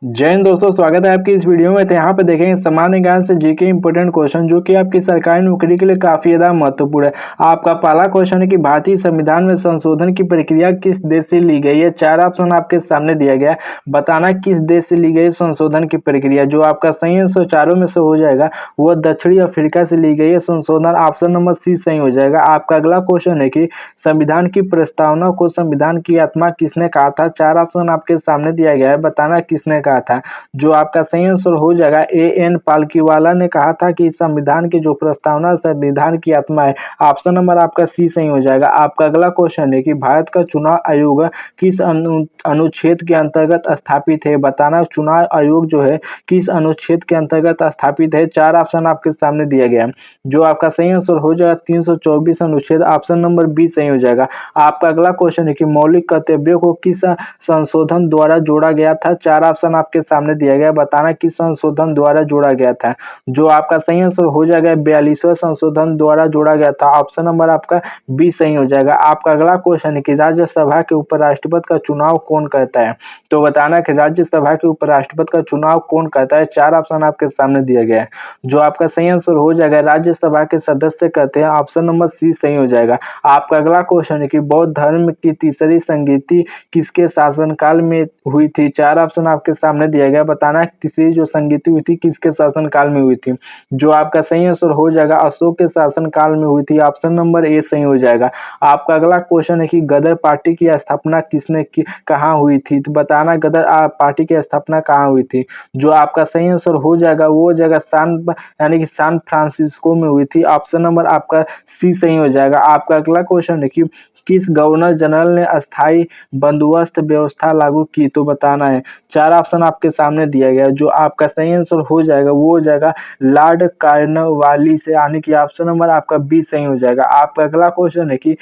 जय हिंद दोस्तों, स्वागत है आपकी इस वीडियो में। तो यहाँ पे देखेंगे सामान्य ज्ञान से जीके इंपोर्टेंट क्वेश्चन जो कि आपकी सरकारी नौकरी के लिए काफी ज्यादा महत्वपूर्ण है। आपका पहला क्वेश्चन है कि भारतीय संविधान में संशोधन की प्रक्रिया किस देश से ली गई है। चार ऑप्शन आपके सामने दिया गया है, बताना किस देश से ली गई संशोधन की प्रक्रिया। जो आपका सही आंसर चारों में से हो जाएगा वह दक्षिणी अफ्रीका से ली गई है संशोधन। ऑप्शन नंबर सी सही हो जाएगा। आपका अगला क्वेश्चन है कि संविधान की प्रस्तावना को संविधान की आत्मा किसने कहा था। चार ऑप्शन आपके सामने दिया गया है, बताना किसने कहा था। जो आपका सही आंसर हो जाएगा एन पालकीवाला ने कहा था कि संविधान की जो प्रस्तावना संविधान की आत्मा है। ऑप्शन नंबर आपका सी सही हो जाएगा। आपका अगला क्वेश्चन है कि भारत का चुनाव आयोग किस अनुच्छेद के अंतर्गत स्थापित है। बताना चुनाव आयोग जो है किस अनुच्छेद के अंतर्गत स्थापित है। चार ऑप्शन आपके सामने दिया गया है। जो आपका सही आंसर हो जाएगा 324 अनुच्छेद। ऑप्शन नंबर बी सही हो जाएगा। आपका अगला क्वेश्चन है कि मौलिक कर्तव्यों को किस संशोधन द्वारा जोड़ा गया था। चार ऑप्शन आपके सामने दिया गया, बताना किस संशोधन द्वारा जोड़ा गया था। जो आपका सही आंसर हो जाएगा 42वां संशोधन द्वारा जोड़ा गया था। ऑप्शन नंबर आपका बी सही हो जाएगा। आपका अगला क्वेश्चन है कि राज्यसभा के उपराष्ट्रपति का चुनाव कौन करता है। तो बताना कि राज्यसभा के उपराष्ट्रपति का चुनाव कौन करता है। चार ऑप्शन आपके सामने दिया गया है। जो आपका सही आंसर हो जाएगा राज्यसभा के सदस्य कहते हैं। ऑप्शन नंबर सी सही हो जाएगा। आपका अगला क्वेश्चन है कि बौद्ध धर्म की तीसरी संगीति किसके शासनकाल में हुई थी। चार ऑप्शन आपके सामने दिया गया, बताना तीसरी जो संगीति हुई थी किसके शासनकाल में हुई थी। जो आपका सही आंसर हो जाएगा अशोक के शासनकाल में हुई थी। ऑप्शन नंबर ए सही हो जाएगा। आपका अगला क्वेश्चन है कि गदर पार्टी की स्थापना किसने की कहाँ हुई थी। तो बताना गदर पार्टी की स्थापना कहाँ हुई थी। जो आपका सही आंसर हो जाएगा वो जगह यानी कि सैन फ्रांसिस्को में हुई थी। ऑप्शन नंबर आपका सी सही हो जाएगा। आपका अगला क्वेश्चन है कि किस गवर्नर जनरल ने अस्थायी बंदोबस्त व्यवस्था लागू की। तो बताना है। चार ऑप्शन आपके सामने दिया गया। जो आपका सही आंसर हो जाएगा वो हो जाएगा लॉर्ड कार्नवालिस से, यानी कि ऑप्शन नंबर आपका बी सही हो जाएगा। आपका अगला क्वेश्चन है कि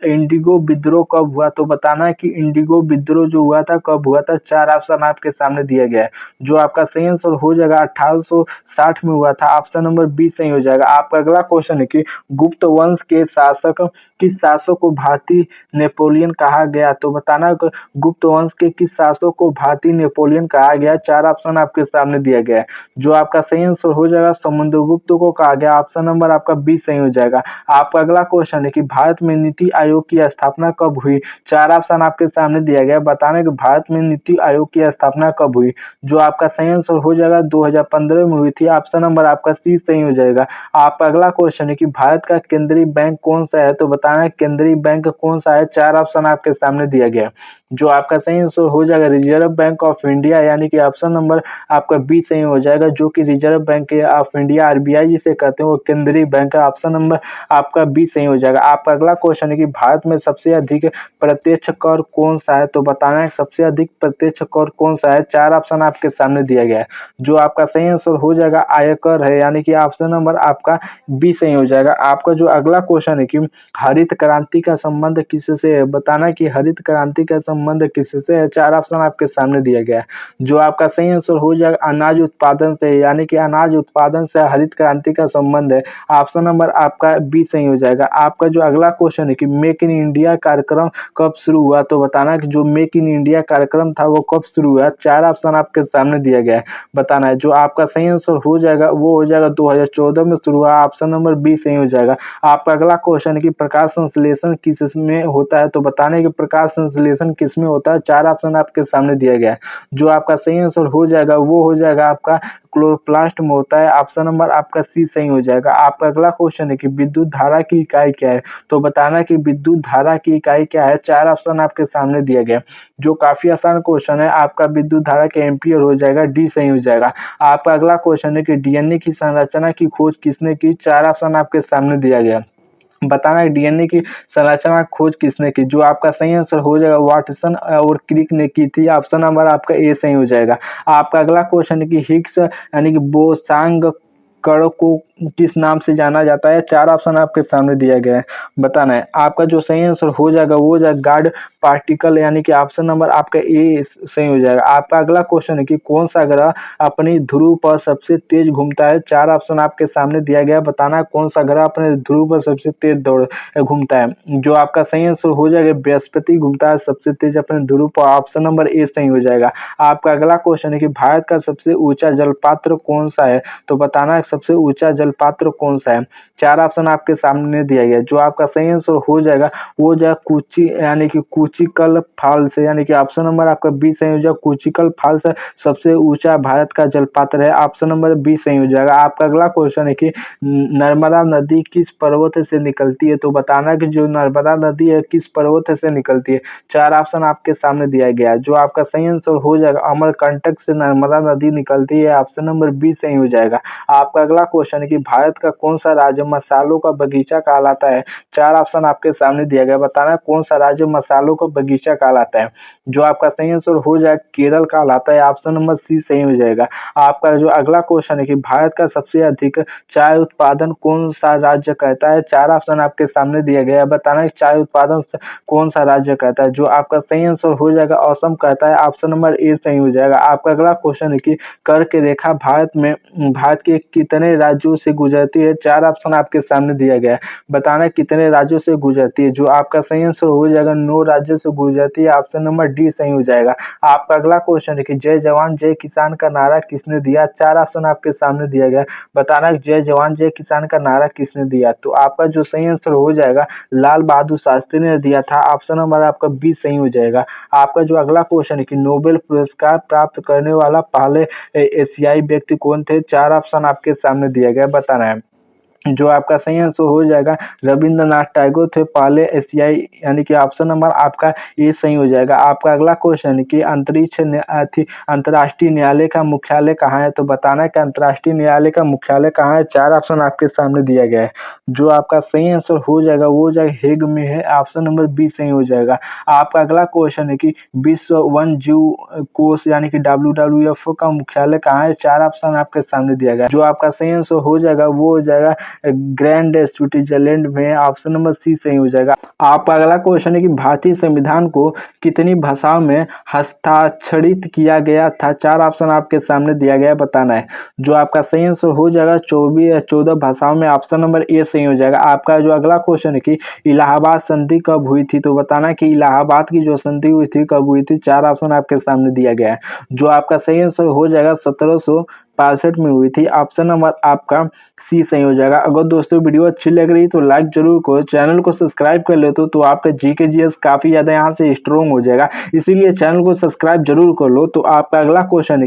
इंडिगो विद्रोह कब हुआ। तो बताना है कि इंडिगो विद्रोह जो हुआ था कब हुआ था। चार ऑप्शन आपके सामने दिया गया है। जो आपका सही आंसर हो जाएगा 1860 में हुआ था। ऑप्शन नंबर बी सही हो जाएगा। आपका अगला क्वेश्चन है कि गुप्त वंश के शासक किस शासक को भारतीय नेपोलियन कहा गया। तो बताना गुप्त वंश के किस शासक को भारतीय नेपोलियन कहा गया। चार ऑप्शन आपके सामने दिया गया है। जो आपका सही आंसर हो जाएगा समुद्रगुप्त को कहा गया। ऑप्शन नंबर आपका बी सही हो जाएगा। आपका अगला क्वेश्चन है कि भारत में नीति आयोग की स्थापना कब हुई। चार ऑप्शन आपके सामने दिया गया, बताना कि भारत में नीति आयोग की स्थापना कब हुई। जो आपका सही आंसर हो जाएगा 2015 में हुई थी। ऑप्शन नंबर आपका सी सही हो जाएगा। आपका अगला क्वेश्चन है कि भारत का केंद्रीय बैंक कौन सा है। तो बताना केंद्रीय बैंक कौन सा है। चार ऑप्शन आपके सामने दिया गया। जो आपका सही आंसर हो जाएगा रिजर्व बैंक ऑफ इंडिया, यानी कि ऑप्शन नंबर आपका बी सही हो जाएगा। जो कि reserve bank of India RBI जिसे कहते हैं वो केंद्रीय बैंक है। ऑप्शन नंबर आपका बी सही हो जाएगा। आपका अगला क्वेश्चन है कि भारत में सबसे अधिक प्रत्यक्ष कर कौन सा है। तो बताना है सबसे अधिक प्रत्यक्ष कर कौन सा है। चार ऑप्शन आपके सामने दिया गया है। जो आपका सही आंसर हो जाएगा आयकर है, यानी कि ऑप्शन नंबर आपका बी सही हो जाएगा। आपका जो अगला क्वेश्चन है कि हरित क्रांति का संबंध किससे है। बताना कि हरित क्रांति का संबंध किससे है। चार ऑप्शन आपके सामने दिया गया है। जो आपका सही आंसर हो जाएगा अनाज उत्पादन से, यानी कि अनाज उत्पादन से हरित क्रांति का संबंध है। ऑप्शन नंबर आपका बी सही हो जाएगा। आपका जो अगला क्वेश्चन है कि मेक इन इंडिया कार्यक्रम कब शुरू हुआ। तो बताना कि जो मेक इन इंडिया कार्यक्रम था वो कब शुरू हुआ। चार ऑप्शन आपके सामने दिया गया है, बताना है। जो आपका सही आंसर हो जाएगा वो हो जाएगा 2014 में शुरू हुआ। ऑप्शन नंबर बी सही हो जाएगा। आपका अगला क्वेश्चन है कि प्रकाश संश्लेषण किसमें होता है। तो बताने कि प्रकाश संश्लेषण किसमें होता है। चार ऑप्शन आपके सामने दिया गया है। जो आपका सही आंसर हो जाएगा वो हो जाएगा आपका क्लोरोप्लास्ट में होता है। ऑप्शन नंबर आपका सी सही हो जाएगा। आपका अगला क्वेश्चन है कि विद्युत धारा की इकाई क्या है। तो बताना कि विद्युत धारा की इकाई क्या है। चार ऑप्शन आपके सामने दिया गया। जो काफी आसान क्वेश्चन है। आपका विद्युत धारा के एम्पियर हो जाएगा, डी सही हो जाएगा। आपका अगला क्वेश्चन है कि डीएनए की संरचना की खोज किसने की। चार ऑप्शन आपके सामने दिया गया। बताना है डीएनए की संरचना खोज किसने की। जो आपका सही आंसर हो जाएगा वाटसन और क्रिक ने की थी। ऑप्शन नंबर आपका ए सही हो जाएगा। आपका अगला क्वेश्चन है कि हिग्स यानी कि बोसांग कण को किस नाम से जाना जाता है? चार ऑप्शन आपके सामने दिया गया है, बताना है। आपका जो सही आंसर हो जाएगा वो हो जाएगा गॉड पार्टिकल, यानी कि ऑप्शन नंबर आपका ए सही हो जाएगा। आपका अगला क्वेश्चन है कि कौन सा ग्रह अपनी ध्रुव पर सबसे तेज घूमता है? चार ऑप्शन आपके सामने दिया गया है, बताना है कौन सा ग्रह अपने ध्रुव पर सबसे तेज दौड़ घूमता है। जो आपका सही आंसर हो जाएगा बृहस्पति घूमता है सबसे तेज अपने ध्रुव पर, ऑप्शन नंबर ए सही हो जाएगा। आपका अगला क्वेश्चन है कि भारत का सबसे ऊंचा जलपात्र कौन सा है? तो बताना है सबसे ऊंचा जलपात्र कौन सा है। चार ऑप्शन आपके सामने दिया गया है। जो आपका सही आंसर हो जाएगा वो जो कुची यानी कि कुचिकल फॉल्स है, यानी कि ऑप्शन नंबर आपका बी सही हो जाएगा। कुचिकल फॉल्स सबसे ऊंचा भारत का जलपात्र है, ऑप्शन नंबर बी सही हो जाएगा। आपका अगला क्वेश्चन है कि नर्मदा नदी किस पर्वत से निकलती है? तो बताना कि जो नर्मदा नदी है किस पर्वत से निकलती है। चार ऑप्शन आपके सामने दिया गया है। जो आपका सही आंसर हो जाएगा अमरकंटक से नर्मदा नदी निकलती है, ऑप्शन नंबर बी सही हो जाएगा। आपका अगला क्वेश्चन है कि भारत का कौन सा राज्य मसालों का बगीचा कहलाता है? चार ऑप्शन आपके सामने दिया गया, बताना कौन सा राज्य मसालों का बगीचा कहलाता है। जो आपका सही आंसर हो जाएगा केरल कहलाता है, ऑप्शन नंबर सी सही हो जाएगा। आपका जो अगला क्वेश्चन है कि भारत का सबसे अधिक चाय उत्पादन कौन सा राज्य करता है? चार ऑप्शन आपके सामने दिया गया है, बताना है चाय उत्पादन कौन सा राज्य करता है। जो आपका सही आंसर हो जाएगा असम कहता है, ऑप्शन नंबर ए सही हो जाएगा। आपका अगला क्वेश्चन है कि कर्क रेखा भारत के कितने राज्यों से गुजरती है? चार ऑप्शन आपके सामने दिया गया है, बताना कितने राज्यों से गुजरती है। जो आपका सही आंसर हो जाएगा 9 राज्यों से गुजरती है, ऑप्शन नंबर डी सही हो जाएगा। आपका अगला क्वेश्चन है कि जय जवान जय किसान का नारा किसने दिया? चार ऑप्शन आपके सामने दिया गया है, बताना जय जवान जय किसान का नारा किसने दिया। तो आपका जो सही आंसर हो जाएगा लाल बहादुर शास्त्री ने दिया था, ऑप्शन नंबर आपका बी सही हो जाएगा। आपका जो अगला क्वेश्चन है कि नोबेल पुरस्कार प्राप्त करने वाला पहले एशियाई व्यक्ति कौन थे? चार ऑप्शन आपके सामने दिया गया, बताना है। जो आपका सही आंसर हो जाएगा रविंद्रनाथ टैगोर थे पहले एशियाई, यानी कि ऑप्शन नंबर आपका ये सही हो जाएगा। आपका अगला क्वेश्चन है कि अंतर्राष्ट्रीय न्यायालय का मुख्यालय कहाँ है? तो बताना है कि अंतर्राष्ट्रीय न्यायालय का मुख्यालय कहाँ है। चार ऑप्शन आपके सामने दिया गया है। जो आपका सही आंसर हो जाएगा वो हो जाएगा हेग में है, ऑप्शन नंबर बी सही हो जाएगा। आपका अगला क्वेश्चन है कि विश्व वन जीव कोष यानी कि WWF का मुख्यालय कहाँ है? चार ऑप्शन आपके सामने दिया गया। जो आपका सही आंसर हो जाएगा वो हो जाएगा ग्रैंड स्विट्जरलैंड में, ऑप्शन नंबर सी सही हो जाएगा। आपका अगला क्वेश्चन है कि भारतीय संविधान को कितनी भाषाओं में हस्ताक्षरित किया गया था? चार ऑप्शन आपके सामने दिया गया है, बताना है। जो आपका सही आंसर हो जाएगा 14 भाषाओं में, ऑप्शन नंबर ए सही हो जाएगा। आपका जो अगला क्वेश्चन है कि इलाहाबाद संधि कब हुई थी? तो बताना कि इलाहाबाद की जो संधि हुई थी कब हुई थी। चार ऑप्शन आपके सामने दिया गया है। जो आपका सही आंसर हो जाएगा 1765 में हुई थी, ऑप्शन नंबर आपका सी सही हो जाएगा। अगर दोस्तों वीडियो अच्छी लग रही तो लाइक जरूर करो, चैनल को सब्सक्राइब कर लेते तो आपका जीके जीएस काफी ज्यादा यहाँ से स्ट्रॉन्ग हो जाएगा, इसीलिए चैनल को सब्सक्राइब जरूर कर लो। तो आपका अगला क्वेश्चन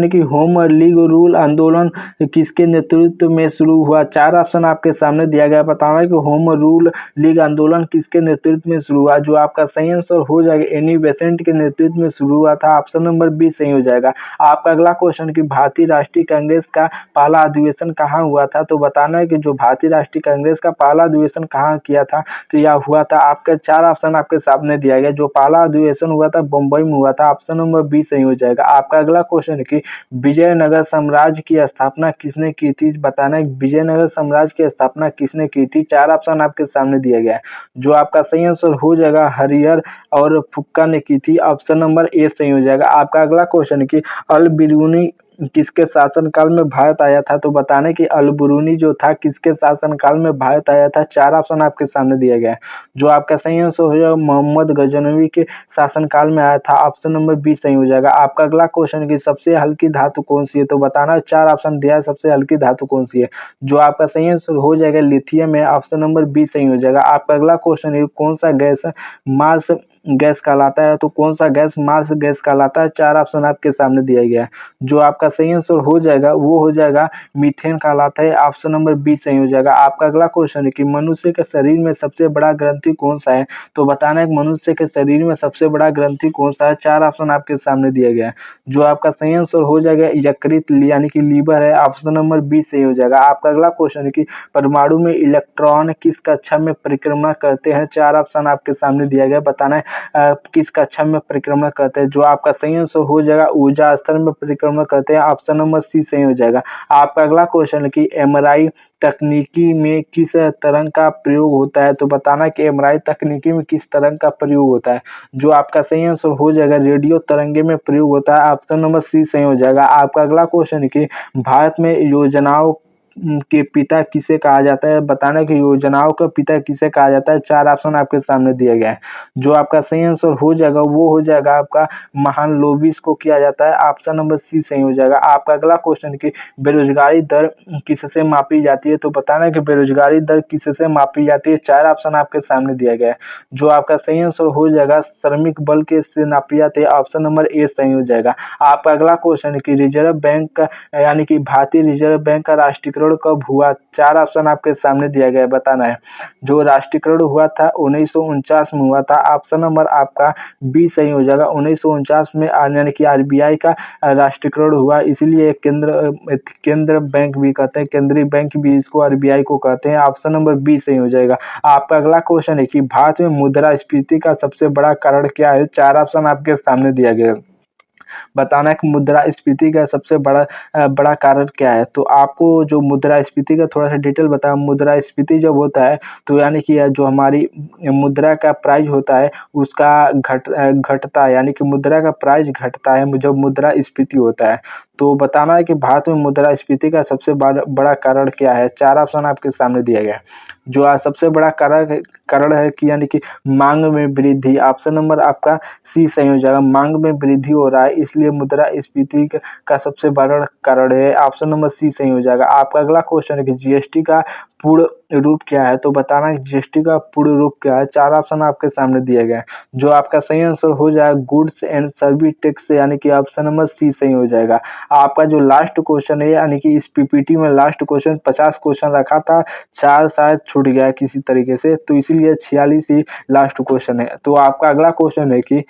है कि होम लीग रूल आंदोलन किसके नेतृत्व में शुरू हुआ? चार ऑप्शन आपके सामने दिया गया, बताना है कि होम रूल लीग आंदोलन किसके नेतृत्व में शुरू हुआ। जो आपका सही आंसर हो जाएगा एनी बेसेंट के नेतृत्व में शुरू हुआ था, ऑप्शन नंबर बी सही हो जाएगा। आपका अगला क्वेश्चन कि भारतीय राष्ट्रीय कांग्रेस का पहला अधिवेशन कहाँ हुआ था? तो बताना है कि जो भारतीय राष्ट्रीय कांग्रेस का पहला अधिवेशन कहाँ किया था, तो यह हुआ था आपके चार ऑप्शन आपके सामने दिया गया। जो पहला अधिवेशन हुआ था बम्बई में हुआ था, ऑप्शन नंबर बी सही हो जाएगा। आपका अगला क्वेश्चन है कि विजयनगर साम्राज्य की स्थापना किसने की थी? बताना है विजयनगर साम्राज्य की स्थापना किसने की थी। चार ऑप्शन आपके सामने दिया गया है। जो आपका सही आंसर हो जाएगा हरिहर और फुक्का ने की थी, ऑप्शन नंबर ए सही हो जाएगा। आपका अगला क्वेश्चन है कि अल बिरूनी किसके शासनकाल में भारत आया था? तो बताने कि अल बुरूनी जो था किसके शासनकाल में भारत आया था। चार ऑप्शन आपके सामने दिया गया है। जो आपका सही आंसर हो जाएगा मोहम्मद गजनवी के शासनकाल में आया था, ऑप्शन नंबर बी सही हो जाएगा। आपका अगला क्वेश्चन है कि सबसे हल्की धातु कौन सी है? तो बताना चार ऑप्शन दिया है सबसे हल्की धातु कौन सी है। जो आपका सही आंसर हो जाएगा लिथियम है, ऑप्शन नंबर बी सही हो जाएगा। आपका अगला क्वेश्चन है कौन सा गैस मार्स गैस कहलाता है? तो कौन सा गैस मार्स गैस कहलाता है? चार ऑप्शन आपके सामने दिया गया है। जो आपका सही आंसर हो जाएगा वो हो जाएगा मीथेन कहलाता है, ऑप्शन नंबर बी सही हो जाएगा। आपका अगला क्वेश्चन है कि मनुष्य के शरीर में सबसे बड़ा ग्रंथि कौन सा है? तो बताना है मनुष्य के शरीर में सबसे बड़ा ग्रंथि कौन सा है। चार ऑप्शन आपके सामने दिया गया है। जो आपका सही आंसर हो जाएगा यकृत यानी कि लीवर है, ऑप्शन नंबर बी सही हो जाएगा। आपका अगला क्वेश्चन है कि परमाणु में इलेक्ट्रॉन किस कक्षा में परिक्रमा करते हैं? चार ऑप्शन आपके सामने दिया गया, बताना है किस कक्षा में परिक्रमण करते हैं? जो आपका सही आंसर हो जाएगा ऊर्जा स्तर में परिक्रमण करते हैं, ऑप्शन नंबर सी सही हो जाएगा। आपका अगला क्वेश्चन है कि एमआरआई तकनीकी में किस तरंग का प्रयोग होता है? तो बताना कि एमआरआई तकनीकी में किस तरंग का प्रयोग होता है? जो आपका सही आंसर हो जाएगा रेडियो तरंगे में प्रयोग होता है, ऑप्शन नंबर सी सही हो जाएगा। आपका अगला क्वेश्चन है कि भारत में योजनाओं के पिता किसे कहा जाता है? बताना कि योजनाओं का पिता किसे कहा जाता है? 4 ऑप्शन आपके सामने दिया गया है। जो आपका सही आंसर हो जाएगा वो हो जाएगा आपका महालनोबिस को किया जाता है, ऑप्शन नंबर सी सही हो जाएगा। आपका अगला क्वेश्चन कि बेरोजगारी दर किससे मापी जाती है? तो बताना है कि बेरोजगारी दर किससे मापी जाती है? 4 ऑप्शन आपके सामने दिया गया है। जो आपका सही आंसर हो जाएगा श्रमिक बल के से नापी जाती है, ऑप्शन नंबर ए सही हो जाएगा। आपका अगला क्वेश्चन है कि रिजर्व बैंक का यानी कि भारतीय रिजर्व बैंक का राष्ट्रीयकरण कब हुआ? 4 ऑप्शन आपके सामने दिया गया है, बताना है। जो राष्ट्रीयकरण हुआ था 1949 में हुआ था, ऑप्शन नंबर आपका बी सही हो जाएगा। 1949 में यानी कि आरबीआई का राष्ट्रीयकरण हुआ, इसीलिए केंद्र बैंक भी कहते हैं, केंद्रीय बैंक भी इसको आरबीआई को कहते हैं, ऑप्शन नंबर बी सही हो जाएगा। आपका अगला क्वेश्चन है कि भारत में मुद्रास्फीति का सबसे बड़ा कारण क्या है? 4 ऑप्शन आपके सामने दिया गया है। बताना है कि मुद्रास्फीति का सबसे बड़ा कारण क्या है? तो आपको जो मुद्रास्फीति का थोड़ा-सा डिटेल बताया, मुद्रास्फीति जब होता है तो यानी कि जो हमारी मुद्रा का प्राइस होता है उसका घटता है, यानी कि मुद्रा का प्राइस घटता है जब मुद्रास्फीति होता है। तो बताना है कि भारत में मुद्रास्फीति का सबसे बड़ा कारण क्या है? 4 ऑप्शन आपके सामने दिया गया है। जो सबसे बड़ा कारण है कि यानी कि माँग में वृद्धि, ऑप्शन नंबर आपका सी सही हो जाएगा। माँग में वृद्धि हो रहा है इसलिए मुद्रास्फीति का सबसे बड़ा कारण है, ऑप्शन नंबर सी सही हो जाएगा। आपका अगला क्वेश्चन है कि जीएसटी का पूर्ण रूप क्या है? तो बताना है जीएसटी का पूर्ण रूप क्या है? 4 ऑप्शन आपके सामने दिए गए हैं। जो आपका सही आंसर हो जाएगा गुड्स एंड सर्विस टैक्स, यानी कि ऑप्शन नंबर सी सही हो जाएगा। आपका जो लास्ट क्वेश्चन है यानी कि इस पीपीटी में लास्ट क्वेश्चन 50 क्वेश्चन रखा था, 4 शायद छूट गया किसी तरीके से, तो इसीलिए 46 ही लास्ट क्वेश्चन है। तो आपका अगला क्वेश्चन है कि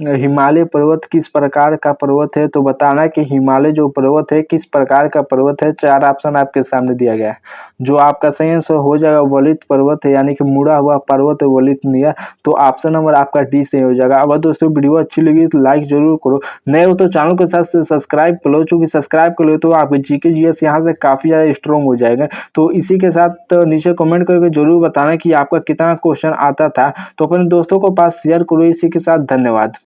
हिमालय पर्वत किस प्रकार का पर्वत है? तो बताना है कि हिमालय जो पर्वत है किस प्रकार का पर्वत है? 4 ऑप्शन आपके सामने दिया गया है। जो आपका सही आंसर हो जाएगा वलित पर्वत है, यानी कि मुड़ा हुआ पर्वत है वलितनिया, तो ऑप्शन नंबर आपका डी सही हो जाएगा। अब दोस्तों वीडियो अच्छी लगी तो लाइक जरूर करो, नए हो तो चैनल के साथ सब्सक्राइब कर लो, चूंकि सब्सक्राइब कर लो तो आपके जीके जीएस यहाँ से काफी ज्यादा स्ट्रॉन्ग हो जाएगा। तो इसी के साथ नीचे कमेंट करके जरूर बताना कि आपका कितना क्वेश्चन आता था, तो अपने दोस्तों को पास शेयर करो। इसी के साथ धन्यवाद।